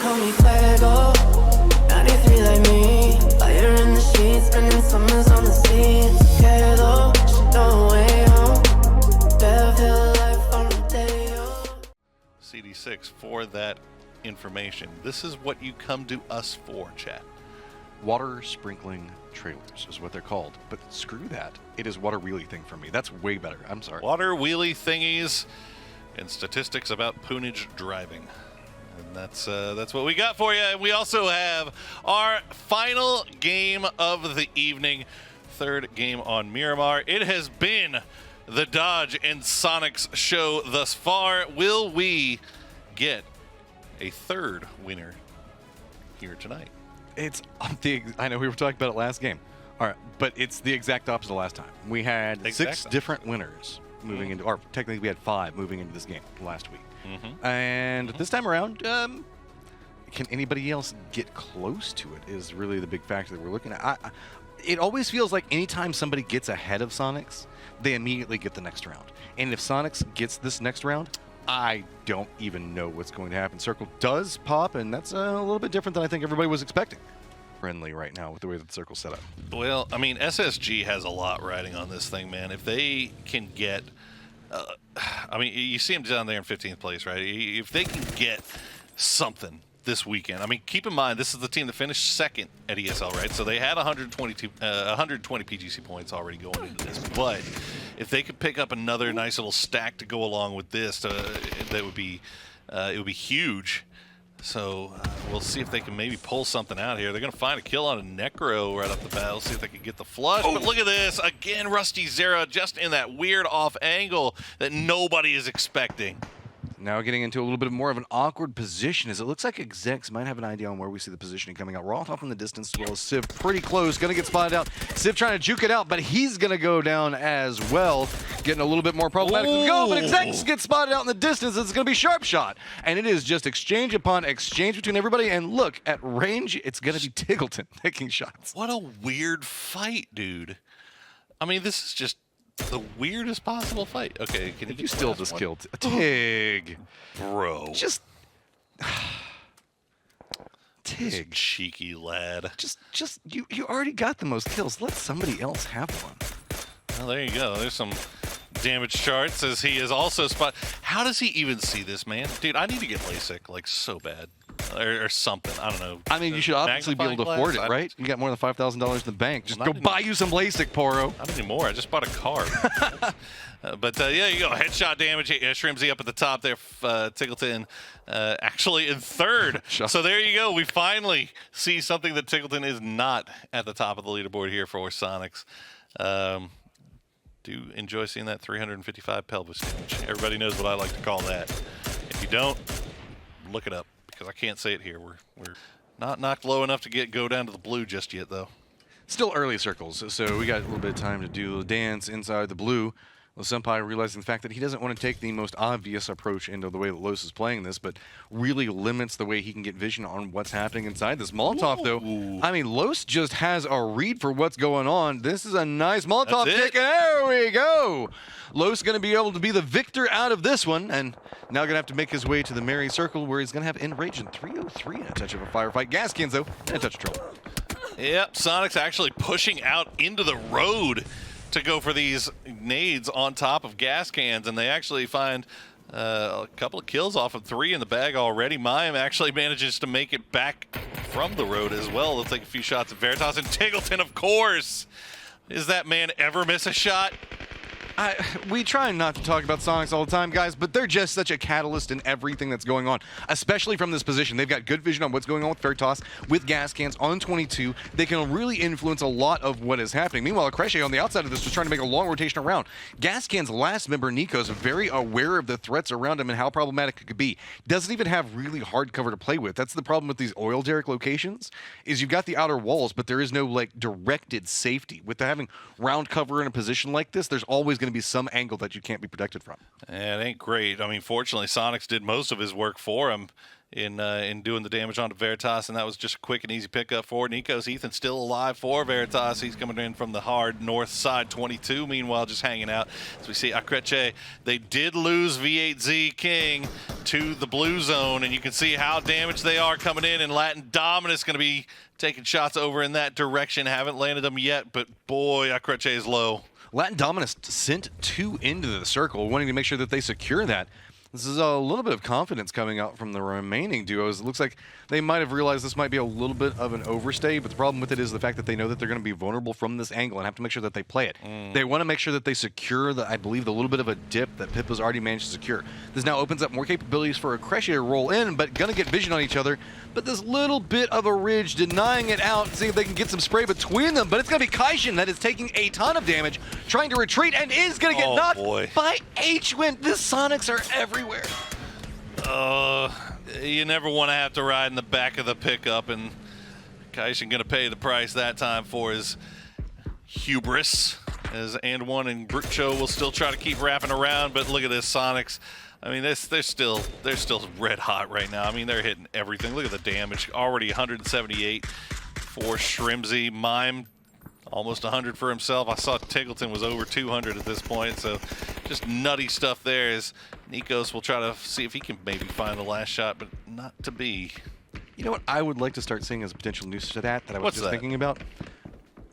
call me fuego. 93 like me. Fire in the sheets, spending summers on the sea. It's okay though, she know way home. Better feel life on the day. CD6 for that information. This is what you come to us for, chat. Water sprinkling trailers is what they're called. But screw that. It is water wheelie thing for me. That's way better. I'm sorry. Water wheelie thingies and statistics about poonage driving. And that's what we got for you. And we also have our final game of the evening. Third game on Miramar. It has been the Dodge and SONIQS show thus far. Will we get a third winner here tonight? It's I know we were talking about it last game. All right, but it's the exact opposite of last time. We had 6 different winners moving into, or technically we had 5 moving into this game last week. And this time around, can anybody else get close to it is really the big factor that we're looking at. It always feels like anytime somebody gets ahead of SONIQS, they immediately get the next round. And if SONIQS gets this next round, I don't even know what's going to happen. Circle does pop, and that's a little bit different than I think everybody was expecting. Friendly right now with the way that the circle's set up. Well, I mean, SSG has a lot riding on this thing, man. If they can get, I mean, you see them down there in 15th place, right? If they can get something this weekend, I mean, keep in mind, this is the team that finished second at ESL, right? So they had 120 PGC points already going into this. But if they could pick up another nice little stack to go along with this, that would be, it would be huge. So we'll see if they can maybe pull something out here. They're going to find a kill on a Necro right off the bat. We'll see if they can get the flush. But look at this. Again, Rusty Zera just in that weird off angle that nobody is expecting. Now getting into a little bit more of an awkward position as it looks like Execs might have an idea on where we see the positioning coming out. Roth off in the distance as well as Civ pretty close. Going to get spotted out. Civ trying to juke it out, but he's going to go down as well. Getting a little bit more problematic to go, but Execs gets spotted out in the distance. It's going to be sharp shot. And it is just exchange upon exchange between everybody. And look, at range, it's going to be Tiggleton taking shots. What a weird fight, dude. I mean, this is just the weirdest possible fight. Okay, can you still just killed Tig? Bro. Just Tig. Cheeky lad. Just you already got the most kills. Let somebody else have one. Well, there you go. There's some damage charts as he is also spot. How does he even see this, man? Dude, I need to get LASIK, like, so bad. Or something. I don't know. I mean, you should obviously be able to afford it, right? You got more than $5,000 in the bank. Just go buy you some LASIK, Poro. Not anymore. I just bought a car. But yeah, you go. Headshot damage. Shrimsy up at the top there. Tiggleton actually in third. So there you go. We finally see something that Tiggleton is not at the top of the leaderboard here for SONIQS. Do enjoy seeing that 355 pelvis damage. Everybody knows what I like to call that. If you don't, look it up. Because I can't say it here. We're not knocked low enough to go down to the blue just yet, though. Still early circles, so we got a little bit of time to do the dance inside the blue. Well, Senpai realizing the fact that he doesn't want to take the most obvious approach into the way that Los is playing this, but really limits the way he can get vision on what's happening inside this. Molotov, though, I mean, Los just has a read for what's going on. This is a nice Molotov kick, and there we go. Los going to be able to be the victor out of this one, and now going to have to make his way to the Merry Circle, where he's going to have Enrage in 303 and a touch of a firefight. Gas cans, though, and a touch of trouble. Yep, SONIQS actually pushing out into the road to go for these nades on top of gas cans, and they actually find a couple of kills off of 3 in the bag already. Mayim actually manages to make it back from the road as well. Let's take a few shots at Veritas and Tiggleton, of course. Does that man ever miss a shot? We try not to talk about SONIQS all the time, guys, but they're just such a catalyst in everything that's going on, especially from this position. They've got good vision on what's going on with Veritas, with gas cans on 22. They can really influence a lot of what is happening. Meanwhile, Akreshe on the outside of this was trying to make a long rotation around. Gas can's last member, Nico, is very aware of the threats around him and how problematic it could be. Doesn't even have really hard cover to play with. That's the problem with these oil derrick locations, is you've got the outer walls, but there is no, like, directed safety. With having round cover in a position like this, there's always going going to be some angle that you can't be protected from. Yeah, it ain't great. I mean, fortunately, SONIQS did most of his work for him in doing the damage onto Veritas, and that was just a quick and easy pickup for Nikos. Ethan still alive for Veritas. He's coming in from the hard north side, 22. Meanwhile, just hanging out. As we see Akreche, they did lose V8Z King to the blue zone, and you can see how damaged they are coming in, and Latin Dominus going to be taking shots over in that direction. Haven't landed them yet, but boy, Akreche is low. Latin Dominus sent 2 into the circle, wanting to make sure that they secure that. This is a little bit of confidence coming out from the remaining duos. It looks like they might have realized this might be a little bit of an overstay, but the problem with it is the fact that they know that they're going to be vulnerable from this angle and have to make sure that they play it. They want to make sure that they secure, I believe, the little bit of a dip that Pippa's already managed to secure. This now opens up more capabilities for Akreche to roll in, but going to get vision on each other. But this little bit of a ridge denying it out, seeing if they can get some spray between them. But it's going to be Kaishin that is taking a ton of damage, trying to retreat, and is going to get knocked by H-Wind. The SONIQS are everywhere. You never want to have to ride in the back of the pickup, and Kaishin going to pay the price that time for his hubris. As And1 and Brucho will still try to keep wrapping around, but look at this SONIQS. I mean, they're still red hot right now. I mean, they're hitting everything. Look at the damage. Already 178 for Shrimzy. Mime, almost 100 for himself. I saw Tiggleton was over 200 at this point, so just nutty stuff there as Nikos will try to see if he can maybe find the last shot, but not to be. You know what I would like to start seeing as a potential new stat that I was just thinking about?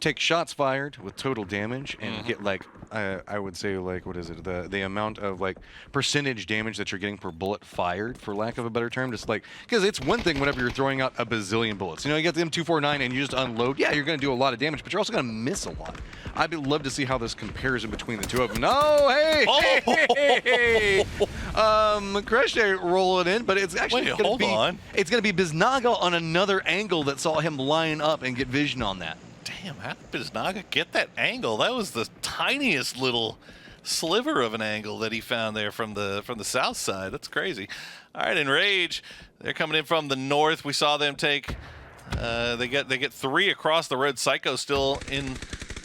Take shots fired with total damage and get like I would say like what is it the amount of like percentage damage that you're getting per bullet fired, for lack of a better term. Just like, because it's one thing whenever you're throwing out a bazillion bullets, you know, you get the M249 and you just unload, yeah, you're going to do a lot of damage, but you're also going to miss a lot. I'd love to see how this compares in between the two of them. No, hey, Akreche rolling in, but it's actually going to be Biznaga on another angle that saw him line up and get vision on that. Damn, how did Biznaga get that angle? That was the tiniest little sliver of an angle that he found there from the south side. That's crazy. All right, Enrage, they're coming in from the north. We saw them take they get 3 across the road. Psycho still in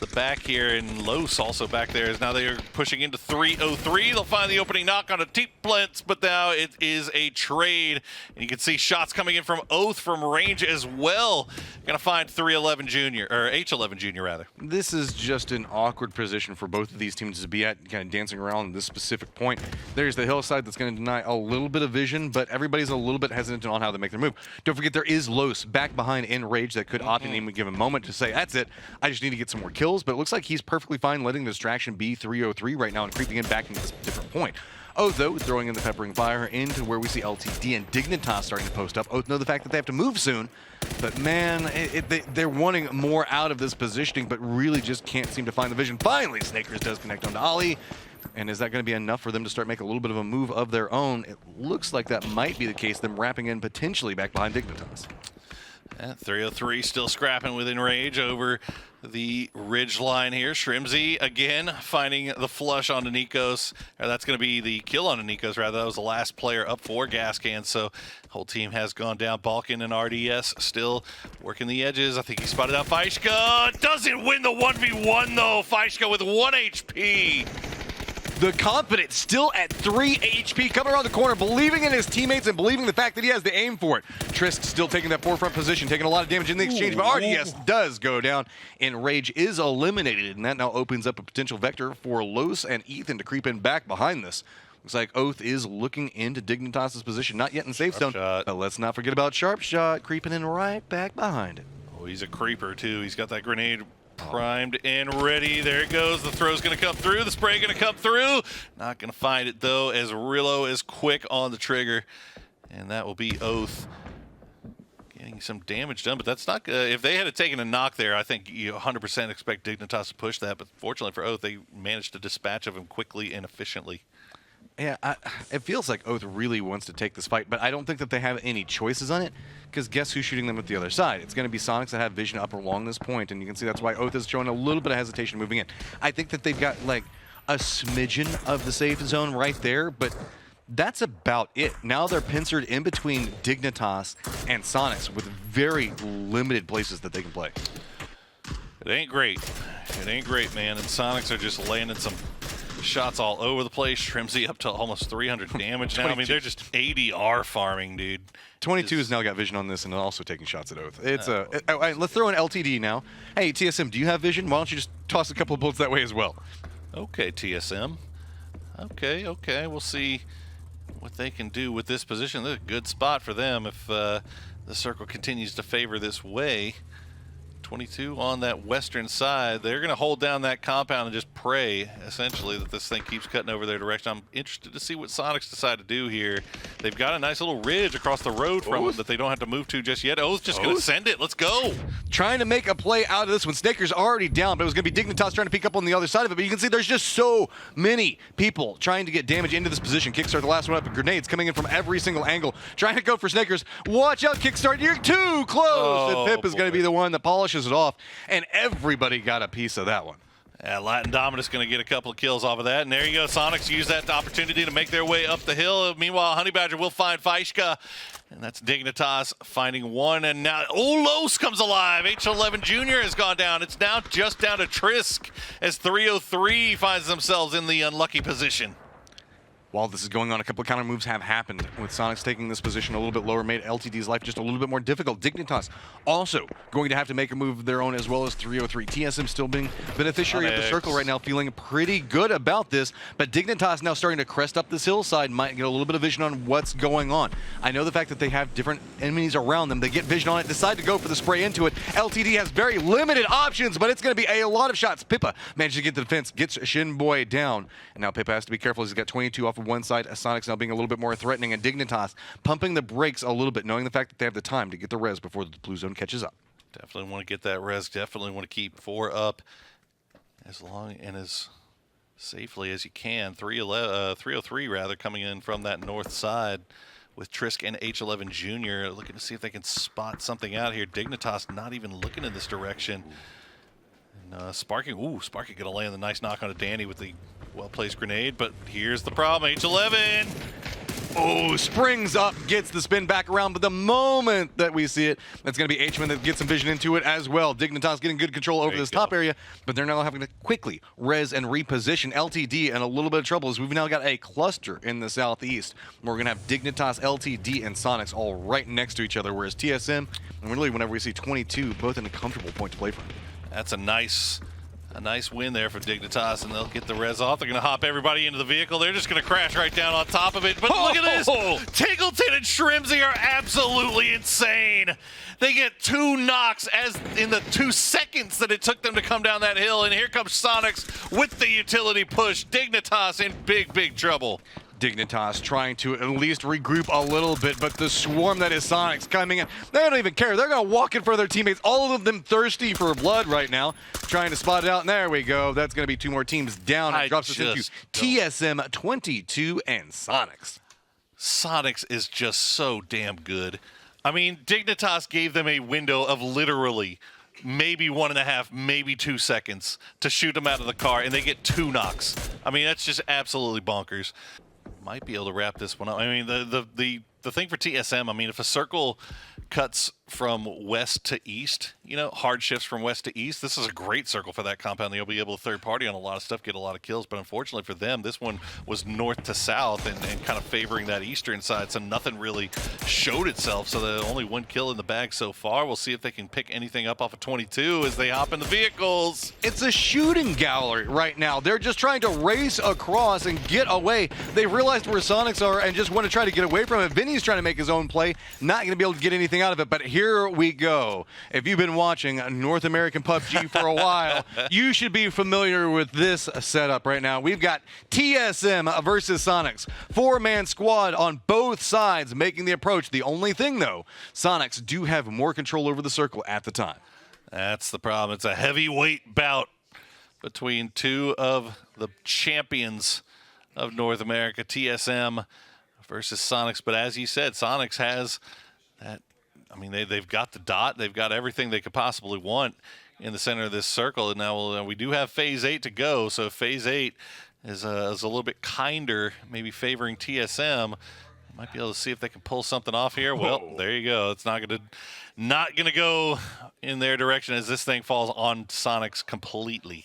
the back here, and Los also back there. As now they are pushing into 303. They'll find the opening knock on a T-Blitz, but now it is a trade. And you can see shots coming in from Oath from range as well. Gonna find 311 Junior, or H11 Junior rather. This is just an awkward position for both of these teams to be at, kind of dancing around this specific point. There's the hillside that's going to deny a little bit of vision, but everybody's a little bit hesitant on how they make their move. Don't forget there is Los back behind Enrage that could opt in any given moment to say, that's it, I just need to get some more kills. But it looks like he's perfectly fine letting the distraction be 303 right now and creeping in back into this different point. Oath, though, throwing in the peppering fire into where we see LTD and Dignitas starting to post up. Oath know the fact that they have to move soon, but man, they're wanting more out of this positioning, but really just can't seem to find the vision. Finally, Snakers does connect onto Ollie. And is that going to be enough for them to start making a little bit of a move of their own? It looks like that might be the case, them wrapping in potentially back behind Dignitas. 303 still scrapping with Enrage over the ridge line here. Shrimzy again finding the flush onto Nikos. Or that's going to be the kill on Nikos, rather. That was the last player up for Gas Can. So whole team has gone down. Balkan and RDS still working the edges. I think he spotted out Faishka. Doesn't win the 1v1 though. Faishka with 1 HP. The confidence still at 3 HP, coming around the corner, believing in his teammates and believing the fact that he has the aim for it. Trisk still taking that forefront position, taking a lot of damage in the exchange, but RDS does go down. Enrage is eliminated, and that now opens up a potential vector for Los and Ethan to creep in back behind this. Looks like Oath is looking into Dignitas' position, not yet in safe zone, but let's not forget about Sharp Shot creeping in right back behind it. Oh, he's a creeper too. He's got that grenade primed and ready. There it goes. The throw's going to come through. The spray going to come through. Not going to find it, though, as Rillo is quick on the trigger. And that will be Oath getting some damage done. But that's not if they had taken a knock there, I think you 100% expect Dignitas to push that. But fortunately for Oath, they managed to dispatch of him quickly and efficiently. Yeah, it feels like Oath really wants to take this fight, but I don't think that they have any choices on it, because guess who's shooting them at the other side? It's going to be SONIQS that have vision up along this point, and you can see that's why Oath is showing a little bit of hesitation moving in. I think that they've got like a smidgen of the safe zone right there, but that's about it. Now they're pincered in between Dignitas and SONIQS with very limited places that they can play. It ain't great. It ain't great, man, and SONIQS are just landing some Shots all over the place. Shrimsy up to almost 300 damage now. I mean, they're just ADR farming, dude. 22 has now got vision on this and also taking shots at Oath. It's let's throw in LTD now. Hey, TSM, do you have vision? Why don't you just toss a couple of bullets that way as well? Okay, TSM. Okay. We'll see what they can do with this position. This is a good spot for them if the circle continues to favor this way. 22 on that western side. They're going to hold down that compound and just pray, essentially, that this thing keeps cutting over their direction. I'm interested to see what SONIQS decide to do here. They've got a nice little ridge across the road from it that they don't have to move to just yet. O's just going to send it. Let's go. Trying to make a play out of this one. Snaker's already down, but it was going to be Dignitas trying to peek up on the other side of it. But you can see there's just so many people trying to get damage into this position. Kickstart the last one up, and grenades coming in from every single angle. Trying to go for Snakers. Watch out, Kickstart. You're too close. And Pip is going to be the one that polishes it off, and everybody got a piece of that one. Yeah, Latin Dominus going to get a couple of kills off of that, and there you go. SONIQS use that opportunity to make their way up the hill. Meanwhile, Honey Badger will find Faishka, and that's Dignitas finding one, and now Los comes alive. H11 Jr. has gone down. It's now just down to Trisk as 303 finds themselves in the unlucky position. While this is going on, a couple of counter moves have happened, with SONIQS taking this position a little bit lower, made LTD's life just a little bit more difficult. Dignitas also going to have to make a move of their own, as well as 303. TSM still being beneficiary of the circle right now, feeling pretty good about this, but Dignitas now starting to crest up this hillside, might get a little bit of vision on what's going on. I know the fact that they have different enemies around them, they get vision on it, decide to go for the spray into it. LTD has very limited options, but it's going to be a lot of shots. Pippa manages to get to the fence, gets Shinboy down, and now Pippa has to be careful. He's got 22 off of one side. SONIQS now being a little bit more threatening, and Dignitas pumping the brakes a little bit, knowing the fact that they have the time to get the res before the blue zone catches up. Definitely want to get that res. Definitely want to keep 4 up as long and as safely as you can. 303 rather coming in from that north side with Trisk and H11 Jr. looking to see if they can spot something out here. Dignitas not even looking in this direction. And Sparky going to land a nice knock on a Danny with the well-placed grenade, but here's the problem. H11. Oh, springs up, gets the spin back around, but the moment that we see it, that's going to be H-Man that gets some vision into it as well. Dignitas getting good control over this top area, but they're now having to quickly res and reposition. LTD in a little bit of trouble as we've now got a cluster in the southeast. We're going to have Dignitas, LTD, and SONIQS all right next to each other, whereas TSM, and really whenever we see 22, both in a comfortable point to play from. That's a nice win there for Dignitas, and they'll get the res off. They're going to hop everybody into the vehicle. They're just going to crash right down on top of it. But look at this. Tiggleton and Shrimsy are absolutely insane. They get 2 knocks as in the 2 seconds that it took them to come down that hill. And here comes SONIQS with the utility push. Dignitas in big trouble. Dignitas trying to at least regroup a little bit, but the swarm that is SONIQS coming in, they don't even care. They're going to walk in for their teammates. All of them thirsty for blood right now, trying to spot it out. And there we go. That's going to be 2 more teams down. It drops us into TSM 22 and SONIQS. SONIQS is just so damn good. I mean, Dignitas gave them a window of literally maybe 1.5, maybe 2 seconds to shoot them out of the car, and they get 2 knocks. I mean, that's just absolutely bonkers. Might be able to wrap this one up. I mean, the thing for TSM, I mean, if a circle cuts from west to east, you know, hard shifts from west to east, this is a great circle for that compound. They'll be able to third party on a lot of stuff, get a lot of kills. But unfortunately for them, this one was north to south and kind of favoring that eastern side, so nothing really showed itself. So the only 1 kill in the bag so far. We'll see if they can pick anything up off of 22 as they hop in the vehicles. It's a shooting gallery right now. They're just trying to race across and get away. They realized where SONIQS are and just want to try to get away from it. Vinny's trying to make his own play, not going to be able to get anything out of it, but here we go. If you've been watching North American PUBG for a while, you should be familiar with this setup right now. We've got TSM versus SONIQS. 4-man squad on both sides making the approach. The only thing, though, SONIQS do have more control over the circle at the time. That's the problem. It's a heavyweight bout between 2 of the champions of North America, TSM versus SONIQS. But as you said, SONIQS has that. I mean, they've got the dot. They've got everything they could possibly want in the center of this circle. And now we do have Phase 8 to go. So Phase 8 is a little bit kinder, maybe favoring TSM. Might be able to see if they can pull something off here. Well, there you go. It's not gonna go in their direction as this thing falls on SONIQS completely.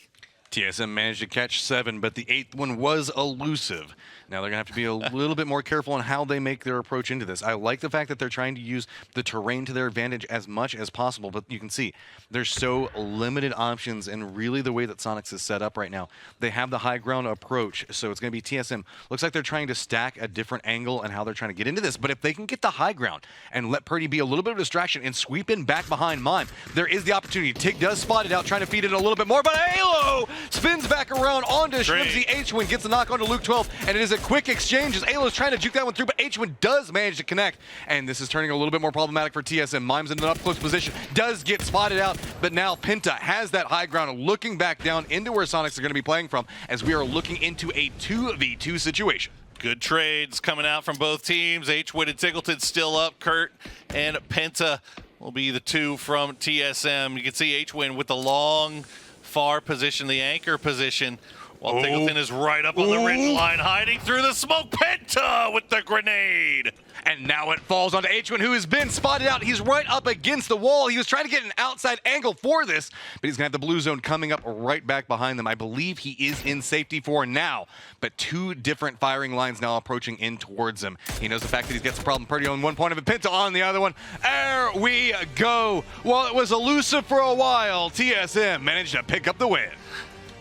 TSM managed to catch 7, but the 8th one was elusive. Now they're going to have to be a little bit more careful on how they make their approach into this. I like the fact that they're trying to use the terrain to their advantage as much as possible, but you can see there's so limited options, and really the way that SONIQS is set up right now, they have the high ground approach, so it's going to be TSM. Looks like they're trying to stack a different angle and how they're trying to get into this, but if they can get the high ground and let Purdy be a little bit of a distraction and sweep in back behind Mime, there is the opportunity. Tig does spot it out, trying to feed it a little bit more, but Halo spins back around onto Shrimzy. H-Win gets the knock onto Luke 12, and it is a quick exchange as Halo's trying to juke that one through, but H-Win does manage to connect, and this is turning a little bit more problematic for TSM. Mime's in an up-close position, does get spotted out, but now Penta has that high ground, looking back down into where SONIQS are going to be playing from, as we are looking into a 2v2 situation. Good trades coming out from both teams. H-Win and Tiggleton still up. Kurt and Penta will be the two from TSM. You can see H-Win with the long, far position, the anchor position, while Tiggleton is right up on the ridge line, hiding through the smoke. Penta with the grenade. And now it falls onto H-Win, who has been spotted out. He's right up against the wall. He was trying to get an outside angle for this, but he's going to have the blue zone coming up right back behind them. I believe he is in safety for now, but 2 different firing lines now approaching in towards him. He knows the fact that he's got some problem. Purdy on one point of it, Penta on the other one. There we go. While it was elusive for a while, TSM managed to pick up the win.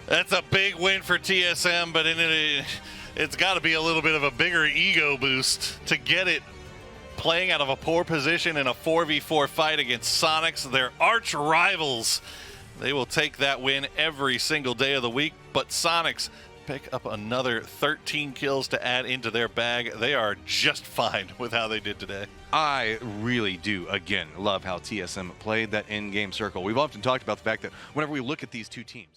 That's a big win for TSM, but it's got to be a little bit of a bigger ego boost to get it playing out of a poor position in a 4v4 fight against SONIQS, their arch rivals. They will take that win every single day of the week, but SONIQS pick up another 13 kills to add into their bag. They are just fine with how they did today. I really do, again, love how TSM played that in-game circle. We've often talked about the fact that whenever we look at these two teams,